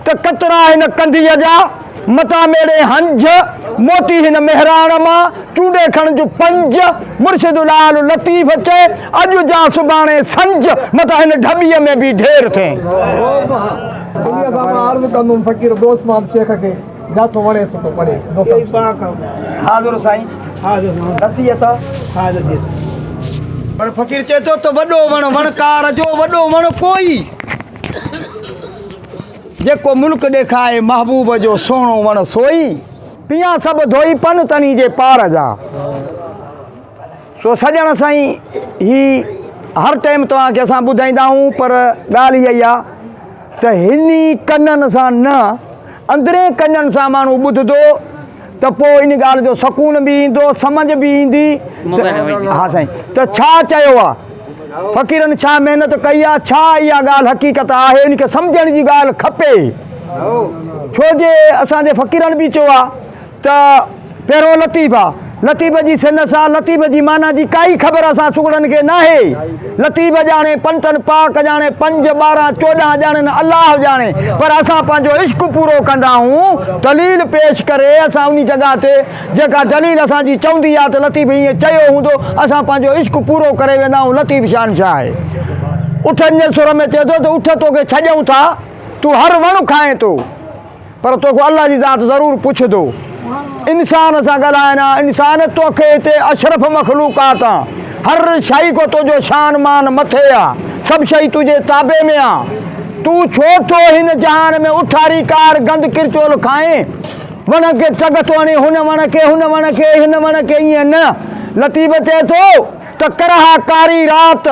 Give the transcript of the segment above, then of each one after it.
त कतरा हिन कंधीअ जा मता मेरे हंज मोती हिन मेहरान मां चूड़े खण जो पंज मुर्शिद लाल लतीफ़ चे अॼु जा सुभाणे संज मता हिन ढबीअ में भी ढेर थे दुनिया सां अर्ज़ कंदुमि फ़कीर दोस्त मां शेख खे जाथो वणे सो तो पढ़े दोस्त हाज़िर साईं नसीहत पर फ़कीर चए थो त वॾो वण वणकार जो वॾो वण कोई जेको मुल्क ॾेखारे महबूब जो सोणो वण सोई पिया सभु धोई पन तनी जे पार जा सो सॼण साईं ही हर टाइम तव्हांखे असां ॿुधाईंदा आहियूं पर ॻाल्हि इहा ई आहे त हिनी कननि सां न अंदरे कननि सां माण्हू ॿुधंदो त पोइ इन ॻाल्हि जो सकून बि ईंदो सम्झ बि ईंदी हा साईं त छा चयो आहे फ़कीरनि छा महिनत कई आहे छा इहा ॻाल्हि हक़ीक़त आहे इनखे सम्झण जी ॻाल्हि खपे छो जे असांजे फ़कीरनि बि चयो आहे त पहिरों लतीफ़ आहे लतीफ़ जी सिन सां लतीफ़ जी माना जी काई ख़बर असां सुगड़नि खे न आहे लतीफ़ ॼाणे पंथनि पाक ॼाणे 5 12 14 ॼाणे न अलाह ॼाणे पर असां पंहिंजो इश्क पूरो कंदा आहियूं दलील पेश करे असां उन जॻह ते जेका दलील असांजी चवंदी आहे त लतीफ़ ईअं चयो हूंदो असां पंहिंजो इश्क पूरो करे वेंदा आहियूं लतीफ़ शान छा आहे उठनि जे सुर में चए थो त उठ तोखे छॾियूं था तूं हर वण खाए थो पर तोखे अलाह जी ज़ात ज़रूरु पुछंदो इंसान सां ॻाल्हाइणा इंसान तोखे हिते अशरफ मखलूकात आहे हर शइ को तुंहिंजो शान मान मथे आहे सभु शइ तुंहिंजे ताबे में आहे तूं छो थो हिन जहान में उठारी कार गंद किरचोल खाए वण खे चग थो हणे हुन वण खे हिन वण खे ईअं न लतीफ़ चए थो त करहा कारी रात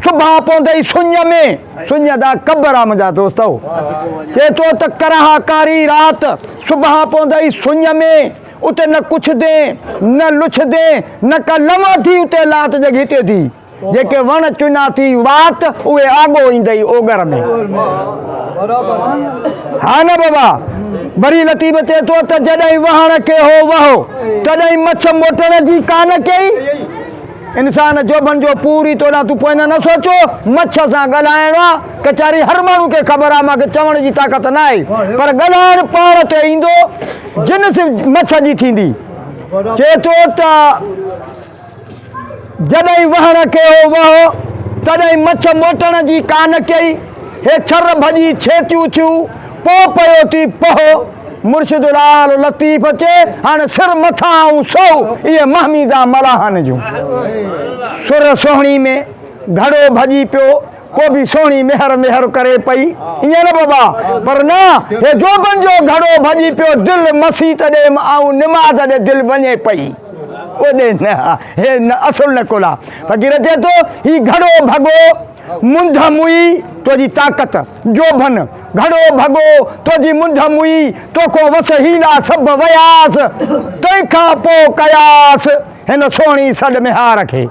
सुबह पवंदई सुञ में सुञ दा कबर आहे मुंहिंजा दोस्तो चए थो त करहा कारी रात सुबह पवंदई सुञ में उते न कुझु दे न लुछ दे न का लवा थी उते लात जॻहि ते थी जेके वण चुना थी वात उहे आगो ईंदई ओगर में हा न बाबा वरी लतीफ़ चए थो त जॾहिं वहण खे हो वहो तॾहिं मछ मोटण जी कान कई इंसान जोबन जो पूरी तोड़ा तू पोइ न सोचो मच्छ सां ॻाल्हाइणो आहे कचारी हर माण्हू खे ख़बर आहे मूंखे चवण जी ताक़त न आहे पर ॻाल्हाइण पाण ते ईंदो जिन्स मच्छ जी थींदी चए थो त जॾहिं वहण खे हो वहो तॾहिं मच्छ मोटण जी कान कई हे छर भॼी छेतियूं थियूं पोइ पियो थी पहो मुर्शिद लाल लतीफ़ चे हाणे सिर मथां ऐं सौ इहे महमीज़ा मलाहन जूं सुर सोहणी में घड़ो भॼी पियो को बि सोहणी मेहर करे पई ईअं न बाबा पर न हे जोबन जो घड़ो भॼी पियो दिलि मसीत ॾे ऐं निमाज़ ॾे दिलि वञे पई ओॾे न हे न असुल न कोला फ़कीर चए थो ही घड़ो भॻो मुंध मुई तुंहिंजी ताक़त जोभन घड़ो भॻो तुंहिंजी मुंध मुई तोखो वस हीला सभु वयास तंहिंखां पोइ कयास हिन सोहणी सॾ में हार खे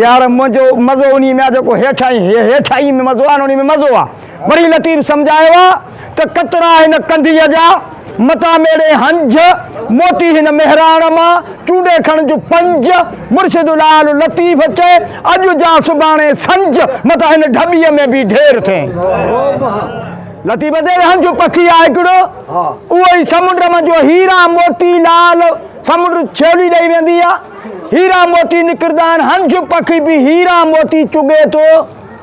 यार मुंहिंजो मज़ो उन में आहे जेको हेठाई में मज़ो आहे उन में मज़ो आहे वरी लतीफ़ सम्झायो आहे त कतरा हिन कंधीअ जा मता मेरे हंज मोती हिन मेहरान मां चूड़े खण जो 5 मुर्शिद लाल लतीफ़ चे अॼु जा सुभाणे संज मता हिन ढबीअ में भी ढेर थे लतीफ़ ते हंज पखी आहे हिकिड़ो उहो ई समुंड में जो हीरा मोती लाल समुंड छेली ॾेई वेंदी आहे हीरा मोती निकिरंदा आहिनि हंज पखी भी हीरा मोती चुगे थो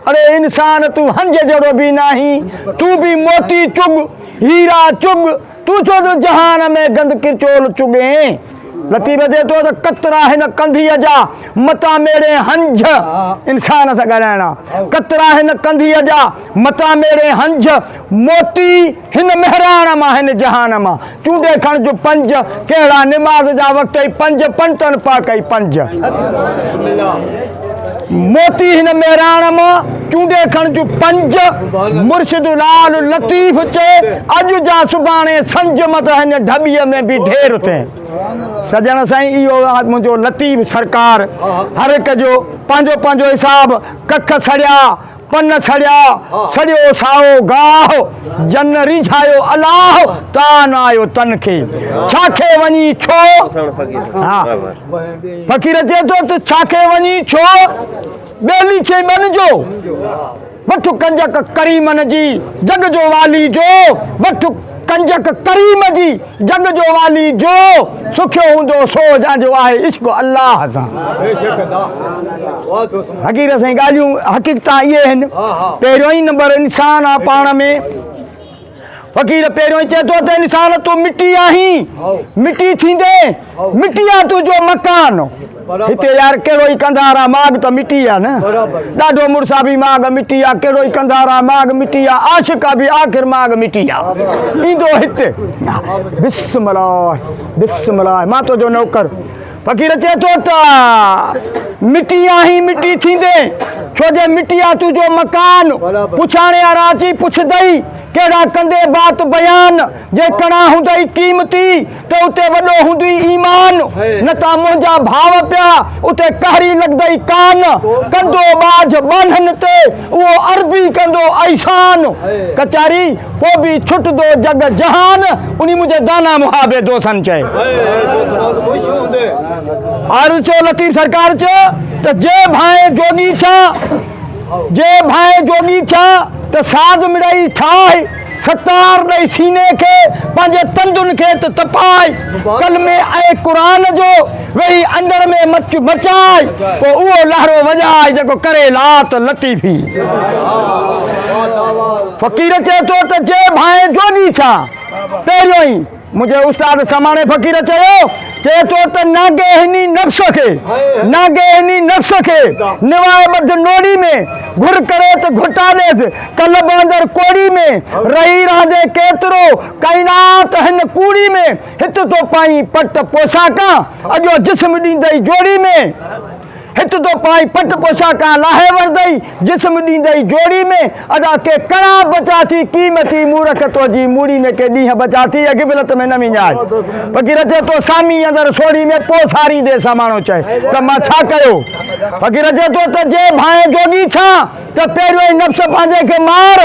अरे इंसान तू हंज जहिड़ो बि नाही तू भी मोती चुग हीरा चुग तू छो तो जहान में गंद किरचोल चुगे लतीफ़ दे तो कतरा हिन कंधीअ जा मता मेरे हंज इंसान सां ॻाल्हाइणा कतरा हिन कंधीअ जा मता मेरे हंज मोती हिन मेहरान मां हिन जहान मां चूंडे खण जो 5 कहिड़ा निमाज़ जा वक़्त 5 पंथनि पा कई 5 मोती हिन मेहरान मां चूंडे खण जो 5 मुर्शिद लाल लतीफ़ चे अॼु जा सुभाणे संज मत हिन ढबीअ में भी ढेर थे सजण साईं इहो मुंहिंजो लतीफ़ सरकार हर हिक जो पंहिंजो हिसाब कख सड़िया पन सड़िया सड़ियो साओ गाह जन रिझायो अलाह तान आयो तन खे छाखे वञी छो हा फ़कीर चए थो त छाखे वञी छो ॿेली छे बन जो वठ कंजक करीमन जी जग जो वाली जो वठ कंजक करीम जी जग जो वाली जो सुखियो हूंदो सो जंहिंजो आहे इश्क अल्लाह सां। हक़ीक़त सां ॻाल्हियूं हक़ीक़त इहे आहिनि। पहिरियों ई नंबर इंसान आहे पाण में। फ़क़ीर पहिरियों ई चए थो त इंसान तूं मिटी आहीं, मिटी थींदे मिटी आहे तुंहिंजो मकान। हिते यार कहिड़ो ई कंधार आहे, माग त मिटी आहे न। ॾाढो मुड़ुसा बि माग मिटी आहे, कहिड़ो ई कंधार आहे माग मिटी आहे, आशिका बि आख़िर माग मिटी आहे। ईंदो हिते बिस्मिल्लाह बिस्मिल्लाह मां तुंहिंजो नौकर। फ़क़ीर चए थो त मिटी आहीं मिटी थींदे छो जे मिटी आहे तुंहिंजो मकान। पुछाणे वारा अची पुछंदई कहिड़ा कंदे बात बयान जे कणा हूंदई क़ीमती त उते वॾो हूंदई ईमान। न त मुंहिंजा भाव पिया उते कहरी लॻंदई कान। कंदो बाज बान्हनि ते उहो अरबी कंदो ऐसान। कचारी पोइ बि छुटंदो जग जहान उन मुंहिंजे दाना मुहाबे दोसन चए। और चो लतीफ़ सरकार चयो त जे भाए जोगी छा, जे भाए जोगी छा त साज़ मिड़ई ठाहे सतार ॾेई सीने खे पंहिंजे तंदुनि खे त तपाए कलमे ऐं क़ुरान जो वेही अंदर में मचाए पोइ उहो लहरो वॼाए जेको करे लात लतीफ़ी। फ़क़ीर चए थो त जे भाए जोगी छा। पहिरियों ई मुंहिंजे उस्ताद समाणे फ़क़ीर चए थो त नागे हिनी नफ़्स खे नागे हिनी नफ़्स खे निवाए ॿध नोड़ी में घुर करे त घुटा ॾेसि कल्ब अंदरि कोड़ी में रही रहंदे केतिरो काइनात हिन कूड़ी में हिते तो पाई पट पोशाका अॼो जिस्म ॾींदई जोड़ी में। हिते तो पाई पट पोशाका लाहे वरदई जिस्म ॾींदई जोड़ी में। अदा के कणा बचा थी क़ीमती मूरख तो जी मूड़ी में के ॾींहं बचा थी अॻिबिलत में न विञाए। फ़क़ीर चए थो सामी अंदरि सोड़ी में पोइ सारी दे सामानो चए त मां छा कयो। फ़क़ीर चए थो त जे भाए जोगी छा त पहिरियों ई नफ़्स पंहिंजे खे मार।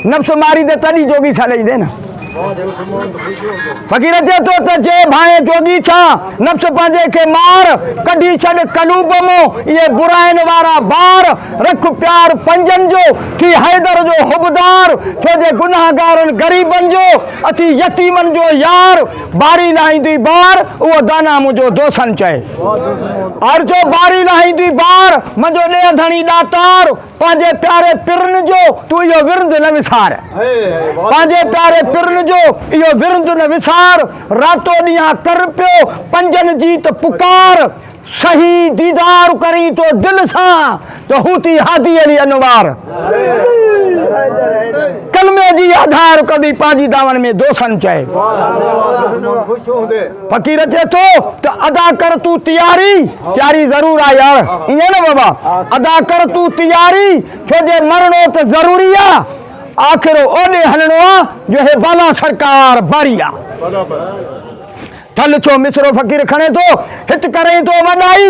नफ़्स मारी दे तॾहिं जोगी छा ॾेई न। फ़क़ीर चए थो त जे भाए जोगी छा नफ़्स पंहिंजे खे मार कढी छॾ कलूब मो इहे बुराइनि वारा बार रख प्यार पंजनि जो थी हैदर जो हुबदार छो जे गुनाहगारनि ग़रीबनि जो अथी यतीमनि जो यार बारी लाहींदी बार उहो दाना मुंहिंजो दोसन चए। और जो बारी लाहींदी बार मुंहिंजो ॾे धणी ॾातार पंहिंजे प्यारे पिरन जो तूं इहो विरंद न विसार। पंहिंजे प्यारे पिरन जो इहो विरंद न विसार। रातो ॾींहुं कर पियो पंजनि जी त पुकार सही दीदार करी तो दिल सां तो हूती हादी अली अनवार। कलमे जी आधार कभी पंहिंजी दावन में दोसन चए। फ़क़ीर चए थो त अदा कर तूं तयारी ज़रूर आहे यार ईअं न बाबा। अदा कर तूं तयारी छो जे मरणो त ज़रूरी आहे आख़िर ओॾे हलणो आहे जो हे बाला सरकार बारी आहे। थल छो मिसरो फ़क़ीर खणे थो हित करे तो वॾाई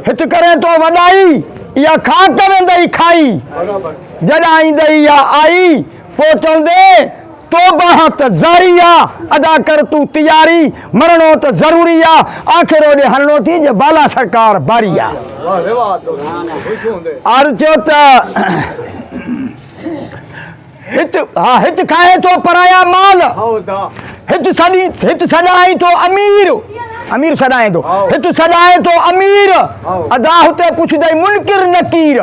हित करे तो वॾाई इहा खाक वेंदई खाई जॾहिं ईंदई इहा आई पोइ चवंदे तो बाहत ज़ारी आहे। अदा कर तूं तयारी मरणो त ज़रूरी आहे आख़िर ओॾे हलणो थी जे बाला सरकार बारी आहे। और चयो त हित खाए थो पराया माल हित सॾाई तो अमीर सॾाए थो हित सॾाए थो अमीर। अदा हुते पुछंदई मुनकिर नकीर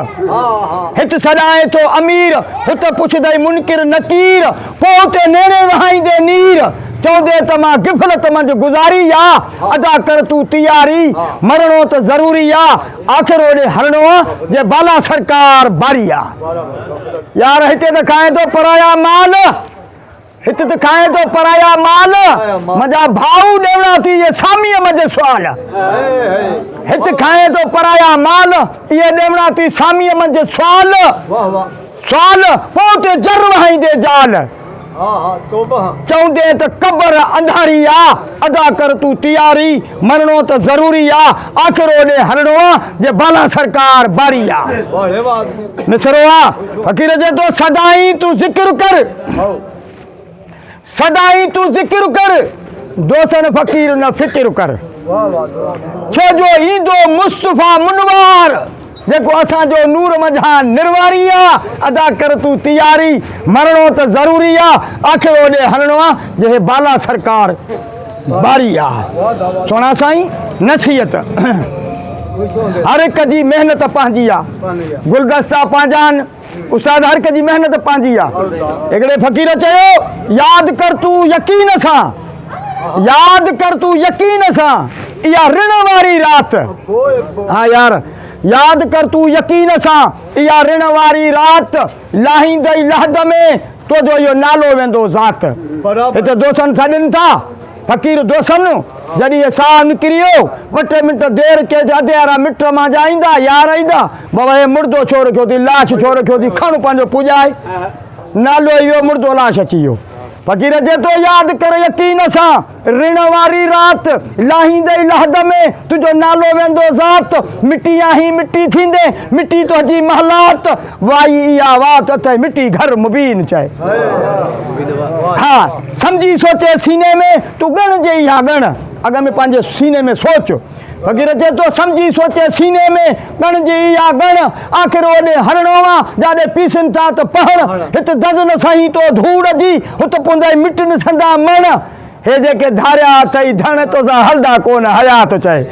हित सॾाए थो अमीर हुते पुछंदई मुनकिर नकीर पोइ हुते नेड़े वहाईंदे नीर चवंदे त मां गिफ़लत मंझि गुज़ारी आहे। अदा कर तूं तयारी मरणो त ज़रूरी आहे आख़िर ओॾे हलणो आहे जे बाला सरकार बारी आहे। यार हिते त खाए थो पराया माल हिते त खाए थो पराया माल मुंहिंजा भाऊ ॾेवड़ा थी इहे सामीअ मंझि सुवाल। हिते खाए थो पराया माल इहे ॾेवड़ा थी सामीअ मंझि सुवाल पोइ हुते जर वहाईंदे जाल चवंदे त क़बर अंधारी आहे। अदा कर तूं तयारी मरणो त ज़रूरी आहे आख़िर ओॾे हलणो आहे जे बाला सरकार बारी आहे। मिसरो आहे फ़क़ीर चए थो सदाई तूं ज़िक्र कर सदाई तूं ज़िक्र कर दोसन फ़क़ीर न फ़िक्र कर छो जो ईंदो मुस्तफ़ा मुनवार जेको असांजो नूर मंझां निर्वारी आहे अदा कर तूं तैयारी मरणो त ज़रूरी आहे आख़िर ओॾे हलणो आहे जे बाला सरकार बारी आहे सोना साईं नसीहत हर एक जी मेहनत पंहिंजी आहे गुलदस्ता पंहिंजा आहिनि उस्ताद हर एक जी मेहनत पंहिंजी आहे हिकिड़े फ़क़ीर चयो यादि कर तूं यकीन सां यादि कर तूं यकीन सां इहा ऋण वारी राति हा यार यादि कर तूं यकीन सां इहा ऋण वारी राति लाहींदई लहद में तुंहिंजो इहो नालो वेंदो ज़ात हिते दोस्तनि छॾनि था फ़क़ीर दोस्तनि जॾहिं साह निकिरी वियो ॿ टे मिंट देरि कजे अधे वारा मिट मां जा ईंदा यार ईंदा बाबा हे मुर्दो छो रखियो अथई लाश छो रखियो अथई खण पंहिंजो पुॼाए नालो इहो मुर्दो लाश अची वियो फ़क़ीर जे तो यादि कर यकीन सां ऋण वारी राति लाहींदई लहद में तुंहिंजो नालो वेंदो ज़ात मिटी आहीं मिटी थींदे मिटी तुंहिंजी महलात वाई इहा वात अथई मिटी घर मुबीन चए हा सम्झी सोचे सीने में तूं ॻण जे इहा ॻण अॻ में पंहिंजे सीने में सोच फ़क़ीर चए थो सम्झी सोचे सीने में ॻण जी इहा ॻण आख़िर ओॾे हलणो आहे जाॾे पीसनि था त पहण हिते दज़ न सही तो धूड़ जी हुते पुंदई मिट न संदा मण हे जेके धारिया अथई धण तोसां हलंदा कोन हयात चए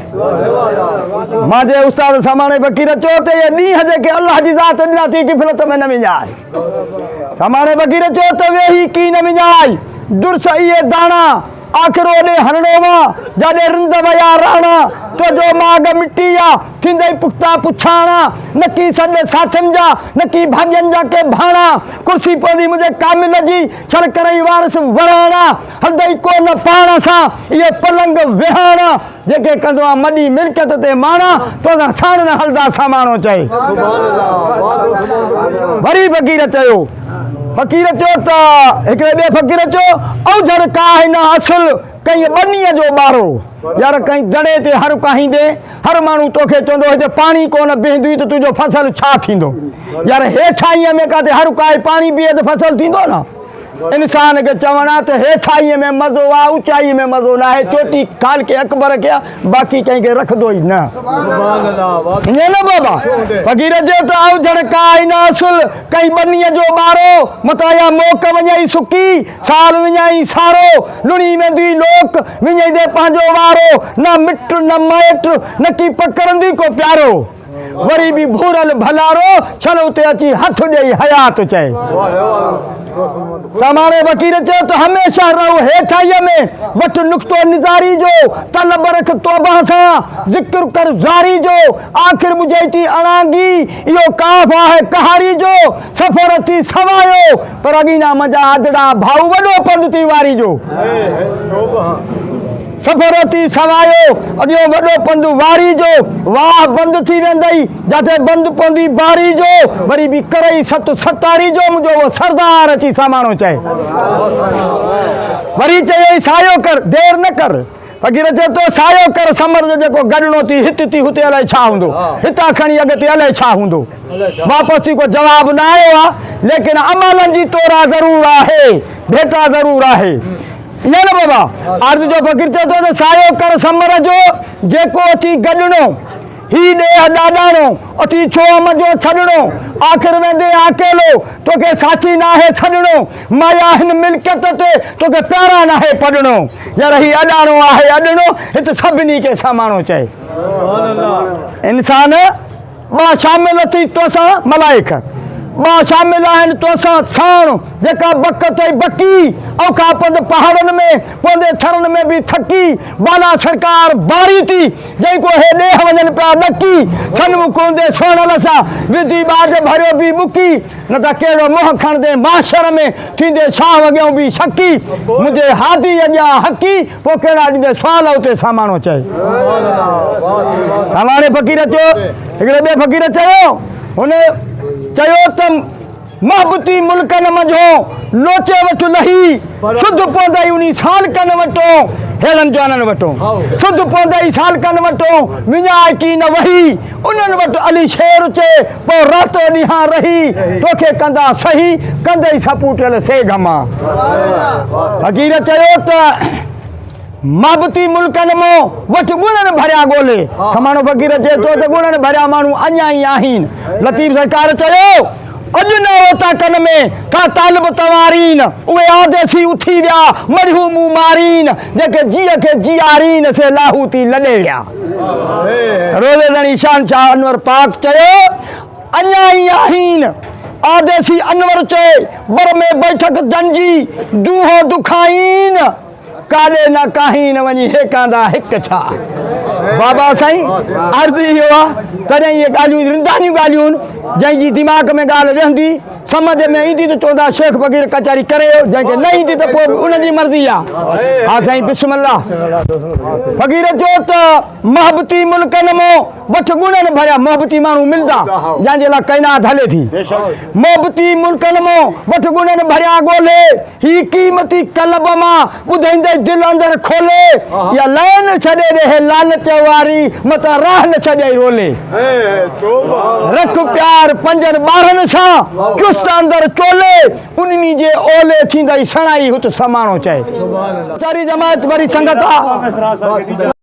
मां जे उस्ताद समाणे फ़क़ीर चयो त इहे ॾींहं जेके अलाह जी ज़ात ॾिना थी गिफ़लत में न विञाए समाणे फ़क़ीर चयो त वेही की न विञाए दुर्स इहे दाणा आख़िर ओॾे हलणो आहे जाॾे रिंद वया राणा तुंहिंजो माग मिटी आहे थींदई पुख़्ता पुछाणा न की सॼे साथियुनि जा न की भाॼियुनि जा के भाणा कुर्सी पवंदी मुंहिंजे कामिल जी छड़ करई वारस वराणा हलंदई कोन पाण सां इहे पलंग विहाणा जेके कंदो आहे मॾी मिल्कियत ते माणा तोसां साण न हलंदा सामाणो चए वरी फ़क़ीर चयो फ़क़ीर चयो त हिकिड़े ॿिए फ़क़ीर चयो औझर का हिन असुल कई ॿनीअ जो ॿारो यार कई दड़े ते हर काहींदे हर माण्हू तोखे चवंदो हिते पाणी कोन बीहंदी त तुंहिंजो फसल छा थींदो यार हेठाईअ में काथे हर काई पाणी बीहे त फसल थींदो न इंसान खे चवणु आहे त हेठाईअ में मज़ो आहे ऊचाईअ में मज़ो न आहे चोटी खाल के अकबर खे आहे बाक़ी कंहिंखे रखंदो ई न ईअं न बाबा फ़क़ीर जो त औझड़ का न असुल कई ॿनीअ जो ॿारो मथां इहा मोक वञई सुकी साल विञाई सारो लुणी वेंदी लोक विञई दे पंहिंजो वारो न मिट न माइट न की पकड़ंदी को प्यारो वरी बि भूरल भलारो छल उते अची हथ ॾेई हयात चए समाणे फ़क़ीर चयो त हमेशह रहो हेठाईअ में वठि नुक़्तो निज़ारी जो तलब रख तौबा सां ज़िक्र कर ज़ारी जो आख़िर ॿुझई थी अणांगी इहो काफ़ आहे कहारी जो सफ़र थी सवायो पर अॻीना मुंहिंजा आदड़ा भाऊ वॾो पंधु थी वारी जो सफ़र थी सवायो अॼो वॾो पंधु वारी जो वाह बंदि थी वेंदई जिते बंदि पवंदी बारी जो वरी बि करई सत सतारी जो मुंहिंजो उहो सरदार अची सामाणो चए वरी चयई सायो कर देरि न कर फ़क़ीर चए थो सायो कर समर जो जेको गॾिणो थी हिते थी हुते अलाए छा हूंदो हितां खणी अॻिते अलाए छा हूंदो वापसि थी को जवाबु न आयो आहे लेकिन अमलनि जी तोरा ज़रूरु आहे भेटा ज़रूरु आहे ईअं न बाबा अर्ज़ जो फ़क़ीर चए थो त सायो कर समर जो जेको अची गॾिणो ही ॾेह ॾाॾाणो अची छो मज़ो छॾिणो आख़िर वेंदे अकेलो तोखे साथी न आहे छॾिणो माया हिन मिल्कियत ते तोखे प्यारा न आहे पढ़णो यार ही अॾाणो आहे अॾिणो हिते सभिनी खे सामाणो चए इंसान ॿ शामिल थी तोसां मलाइक ॿ शामिल आहिनि तोसां साण जेका बक अथई बकी औखा पंध पहाड़नि में पौंदे थरनि में बि थकी बाला सरकार बारी थी जेको हे ॾेह वञनि पिया ॾकी सनमुख हूंदे सोनल सां विधी बाज भरियो बि मुकी न त कहिड़ो मोह खणंदे माशर में थींदे छा वॻियो बि शकी मुंहिंजे हादी अॻियां हकी पोइ कहिड़ा ॾींदे सुवाल उते सामाणो चए सामाणे फ़क़ीर चयो हिकिड़े ॿिए फ़क़ीर चयो हुन चयो त महबती मुल्कनि मंझो लोचे वठि लही शुद्ध पवंदई उन सालकनि वटो हेड़नि जाननि वटो शुद्ध पवंदई सालकनि वटो विञाए की न वही उन्हनि वटि अली शेर चे पोइ राति ॾींहं रही तोखे कंदा सही कंदई सपूटियल से घमा फ़क़ीर चयो त महबती मुल्कनि मां वटि गुणनि भरिया ॻोल्हे खमाणो फ़क़ीर चए थो त गुणनि भरिया माण्हू अञा ई आहिनि लतीफ़ सरकार चयो अॼु न होता कन में का तालिब तवारीन उहे आदेसी उथी विया मरहूमू मारीन जेके जीअ खे जियारीन से लाहूती लॾे विया रोज़े दणी शहनशाह अनवर पाक चयो अञा ई आहिनि आदेसी अनवर चए बर में बैठक जंजी दूहो दुखाइन काॾे न काहीन वञी हेकांदा हिकु छा बाबा साईं अर्ज़ु इहो आहे तॾहिं इहे ॻाल्हियूं रिंदानियूं ॻाल्हियूं जंहिंजी दिमाग़ में ॻाल्हि वेंदी सम्झ में ईंदी त चवंदा शेख फ़क़ीर कचहरी करे जंहिंखे न ईंदी त पोइ उनजी मर्ज़ी आहे हा साईं बिस्मिल्लाह फ़क़ीर चयो त महबती मुल्कनि मां वठि गुणनि भरिया महबती माण्हू मिलंदा जंहिंजे लाइ काइनात हले थी महबती मुल्कनि मां वठि गुणनि भरिया ॻोल्हे ही क़ीमती कलब मां ॿुधाईंदे दिलि अंदरि खोले या लाइन छॾे ॾे लालच वारी मत राह न छॾे रोले रख प्यार पंजनि ॿारनि सां चुस्त अंदरि चोले उन्हनि जे ओले थींदई सणाई हुत समाणो चए सारी जमात वरी संगत आहे